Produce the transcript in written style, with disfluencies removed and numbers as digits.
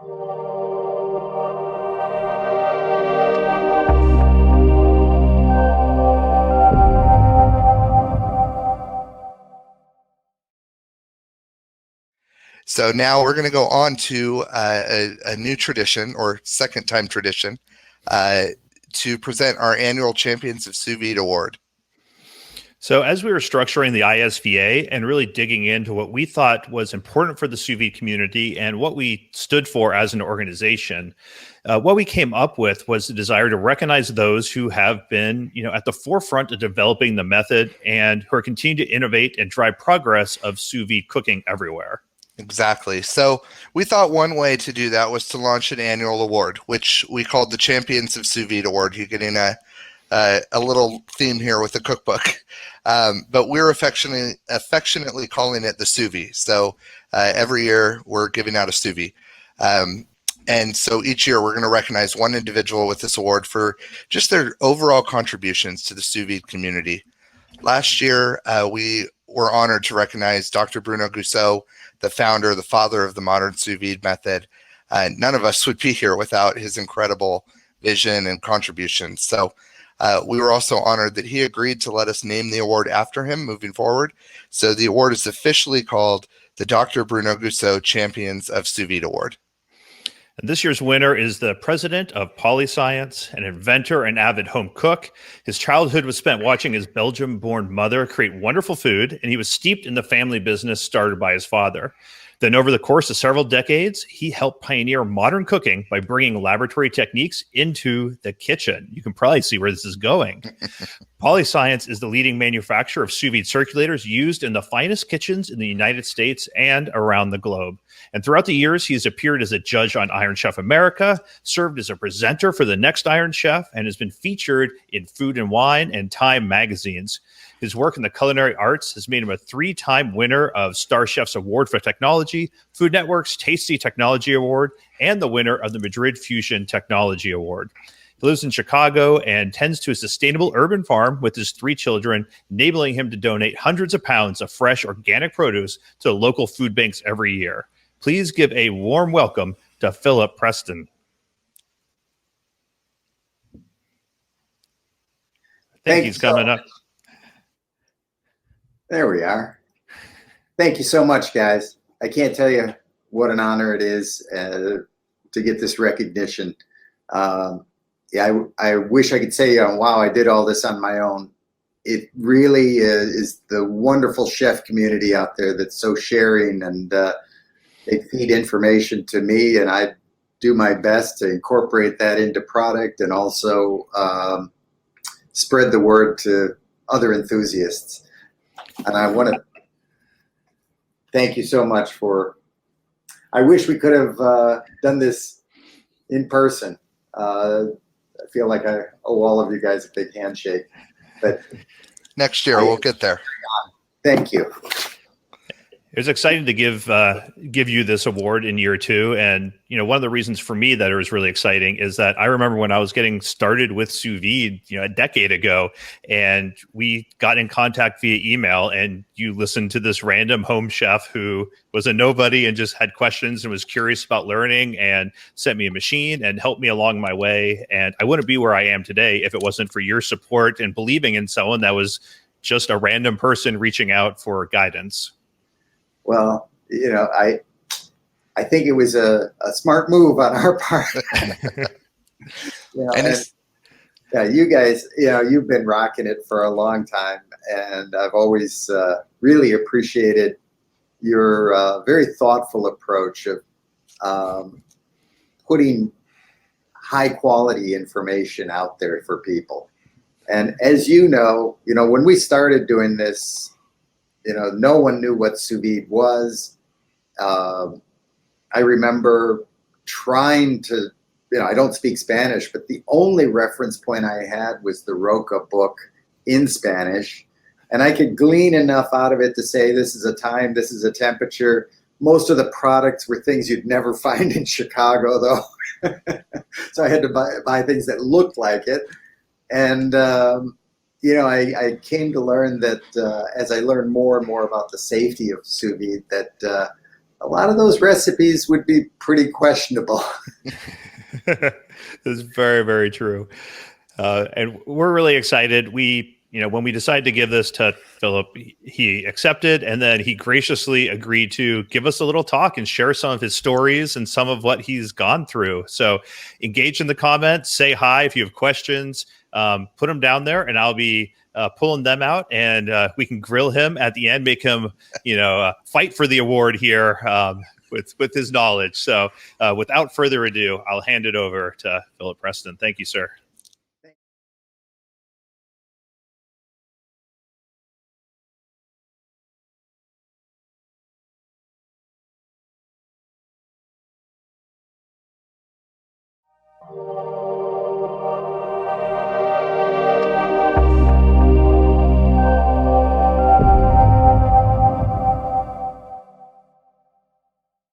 So now we're going to go on to a new tradition, or second time tradition, to present our annual Champions of Sous Vide Award. So as we were structuring the ISVA and really digging into what we thought was important for the sous vide community and what we stood for as an organization, what we came up with was the desire to recognize those who have been, at the forefront of developing the method and who are continuing to innovate and drive progress of sous vide cooking everywhere. Exactly. So we thought one way to do that was to launch an annual award, which we called the Champions of Sous Vide Award. You're getting a little theme here with the cookbook. But we're affectionately calling it the Sous Vide. So every year we're giving out a Sous Vide. And so each year we're going to recognize one individual with this award for just their overall contributions to the sous vide community. Last year, we were honored to recognize Dr. Bruno Goussault, the founder, the father of the modern sous vide method. None of us would be here without his incredible vision and contributions. So we were also honored that he agreed to let us name the award after him moving forward. So the award is officially called the Dr. Bruno Goussault Champions of Sous Vide Award. And this year's winner is the president of PolyScience, an inventor and avid home cook. His childhood was spent watching his Belgium-born mother create wonderful food, and he was steeped in the family business started by his father. Then over the course of several decades, he helped pioneer modern cooking by bringing laboratory techniques into the kitchen. You can probably see where this is going. PolyScience is the leading manufacturer of sous vide circulators used in the finest kitchens in the United States and around the globe. And throughout the years, he has appeared as a judge on Iron Chef America, served as a presenter for The Next Iron Chef, and has been featured in Food and Wine and Time magazines. His work in the culinary arts has made him a 3-time winner of Star Chef's Award for Technology, Food Network's Tasty Technology Award, and the winner of the Madrid Fusion Technology Award. He lives in Chicago and tends to a sustainable urban farm with his 3 children, enabling him to donate hundreds of pounds of fresh organic produce to local food banks every year. Please give a warm welcome to Philip Preston. I think he's coming up. There we are. Thank you so much, guys. I can't tell you what an honor it is to get this recognition. I wish I could say, wow, I did all this on my own. It really is the wonderful chef community out there that's so sharing, and they feed information to me, and I do my best to incorporate that into product and also spread the word to other enthusiasts. And I want to thank you so much for, I wish we could have done this in person. I feel like I owe all of you guys a big handshake. But next year, we'll get there. Thank you. It was exciting to give you this award in year 2. And, one of the reasons for me that it was really exciting is that I remember when I was getting started with sous vide, a decade ago, and we got in contact via email, and you listened to this random home chef who was a nobody and just had questions and was curious about learning and sent me a machine and helped me along my way. And I wouldn't be where I am today if it wasn't for your support and believing in someone that was just a random person reaching out for guidance. Well, I think it was a smart move on our part. You guys, you've been rocking it for a long time, and I've always really appreciated your very thoughtful approach of putting high quality information out there for people. And as when we started doing this, no one knew what sous vide was. I remember trying to, I don't speak Spanish, but the only reference point I had was the Roca book in Spanish. And I could glean enough out of it to say, this is a time, this is a temperature. Most of the products were things you'd never find in Chicago, though. So I had to buy things that looked like it. And, I came to learn that as I learned more and more about the safety of sous vide, that a lot of those recipes would be pretty questionable. That's very, very true. And we're really excited. When we decided to give this to Philip, he accepted, and then he graciously agreed to give us a little talk and share some of his stories and some of what he's gone through. So engage in the comments, say hi if you have questions, put them down there, and I'll be pulling them out, and we can grill him at the end, make him, fight for the award here with his knowledge. So without further ado, I'll hand it over to Philip Preston. Thank you, sir.